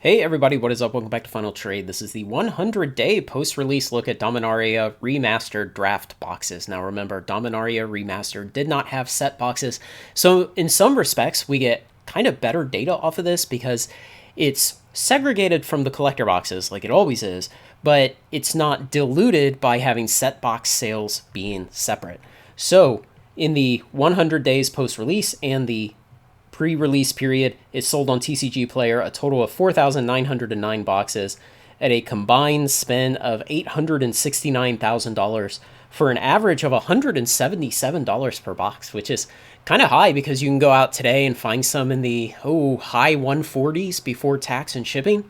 Hey everybody, what is up? Welcome back to Final Trade. This is the 100-day post-release look at Dominaria Remastered draft boxes. Now remember, Dominaria Remastered did not have set boxes, so in some respects we get kind of better data off of this because it's segregated from the collector boxes like it always is, but it's not diluted by having set box sales being separate. So in the 100 days post-release and the pre-release period, it sold on TCG Player a total of 4,909 boxes at a combined spend of $869,000 for an average of $177 per box, which is kind of high because you can go out today and find some in the high 140s before tax and shipping.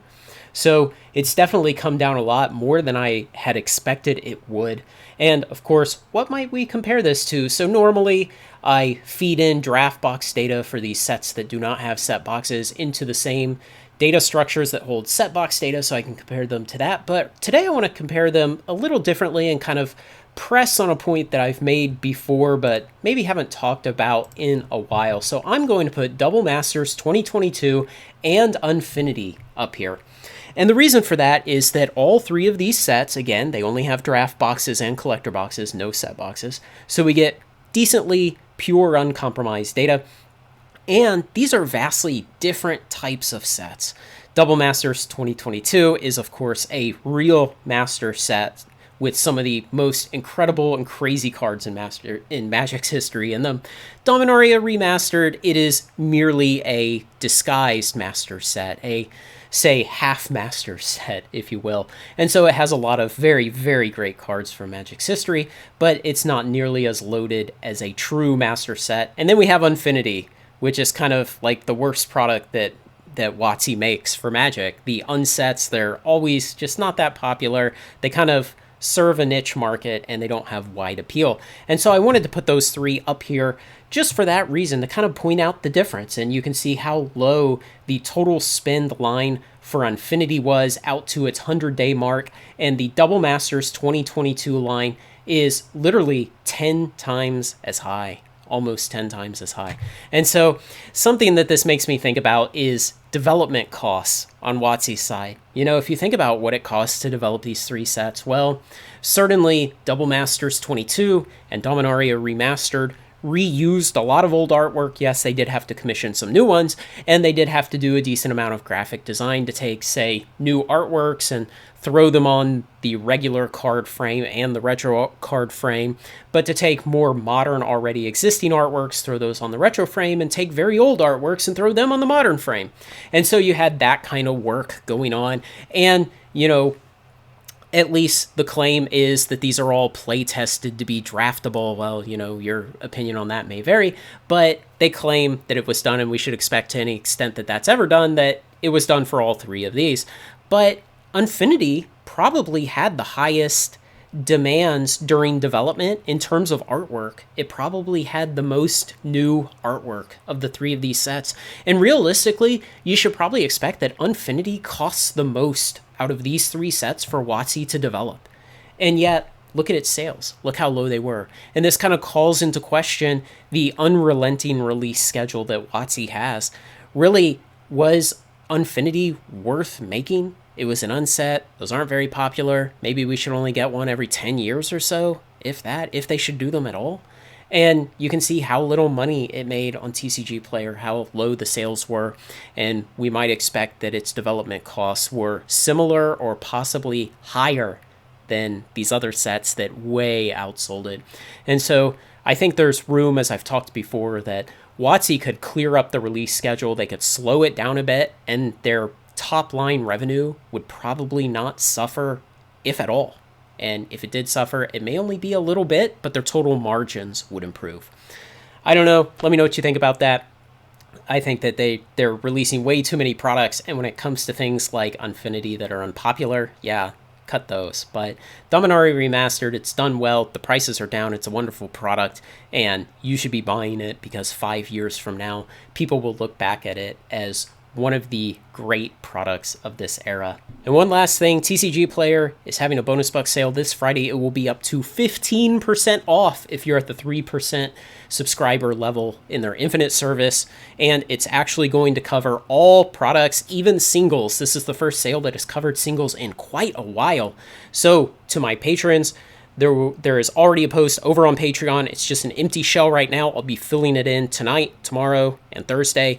So it's definitely come down a lot more than I had expected it would. And of course, what might we compare this to? So normally I feed in draft box data for these sets that do not have set boxes into the same data structures that hold set box data so I can compare them to that. But today I want to compare them a little differently and kind of press on a point that I've made before but maybe haven't talked about in a while. So I'm going to put Double Masters 2022 and Unfinity up here. And the reason for that is that all three of these sets, again, they only have draft boxes and collector boxes, no set boxes. So we get decently pure, uncompromised data. And these are vastly different types of sets. Double Masters 2022 is, of course, a real master set with some of the most incredible and crazy cards in Magic's history. And the Dominaria Remastered, it is merely a disguised master set, a say half master set, if you will. And so it has a lot of very, very great cards from Magic's history, but it's not nearly as loaded as a true master set. And then we have Unfinity, which is kind of like the worst product that WotC makes for Magic. The unsets, they're always just not that popular. They kind of serve a niche market and they don't have wide appeal. And so I wanted to put those three up here just for that reason, to kind of point out the difference. And you can see how low the total spend line for Unfinity was out to its 100-day mark, and the Double Masters 2022 line is literally 10 times as high, almost 10 times as high. And so something that this makes me think about is development costs on WotC's side. You know, if you think about what it costs to develop these three sets, well, certainly Double Masters 22 and Dominaria Remastered reused a lot of old artwork. Yes, they did have to commission some new ones, and they did have to do a decent amount of graphic design to take, say, new artworks and throw them on the regular card frame and the retro card frame, but to take more modern, already existing artworks, throw those on the retro frame, and take very old artworks and throw them on the modern frame. And so you had that kind of work going on, and, you know, at least the claim is that these are all play tested to be draftable. Well, you know, your opinion on that may vary, but they claim that it was done, and we should expect, to any extent that that's ever done, that it was done for all three of these. But Unfinity probably had the highest demands during development in terms of artwork. It probably had the most new artwork of the three of these sets. And realistically, you should probably expect that Unfinity costs the most out of these three sets for WotC to develop. And yet, look at its sales. Look how low they were. And this kind of calls into question the unrelenting release schedule that WotC has. Really, was Unfinity worth making? It was an unset. Those aren't very popular. Maybe we should only get one every 10 years or so, if that, if they should do them at all. And you can see how little money it made on TCG Player, how low the sales were, and we might expect that its development costs were similar or possibly higher than these other sets that way outsold it. And so I think there's room, as I've talked before, that WotC could clear up the release schedule, they could slow it down a bit, and their top line revenue would probably not suffer, if at all. And if it did suffer, it may only be a little bit, but their total margins would improve. I don't know. Let me know what you think about that. I think that they're releasing way too many products, and when it comes to things like Unfinity that are unpopular, yeah, cut those. But Dominaria Remastered, it's done well. The prices are down. It's a wonderful product, and you should be buying it because 5 years from now, people will look back at it as one of the great products of this era. And one last thing, TCG Player is having a bonus buck sale this Friday. It will be up to 15% off if you're at the 3% subscriber level in their Infinite service. And it's actually going to cover all products, even singles. This is the first sale that has covered singles in quite a while. So to my patrons, there is already a post over on Patreon. It's just an empty shell right now. I'll be filling it in tonight, tomorrow, and Thursday,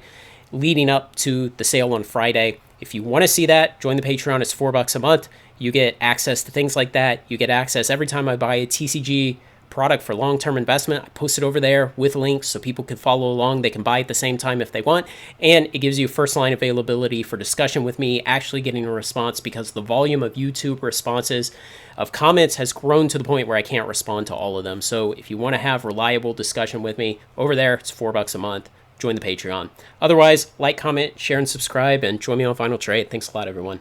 leading up to the sale on Friday. If you want to see that, join the Patreon. It's $4 a month. You get access to things like that. You get access every time I buy a TCG product for long-term investment. I post it over there with links so people can follow along. They can buy at the same time if they want. And it gives you first line availability for discussion with me, actually getting a response, because the volume of YouTube responses of comments has grown to the point where I can't respond to all of them. So if you want to have reliable discussion with me over there, it's $4 a month. Join the Patreon. Otherwise, like, comment, share, and subscribe, and join me on Final Trade. Thanks a lot, everyone.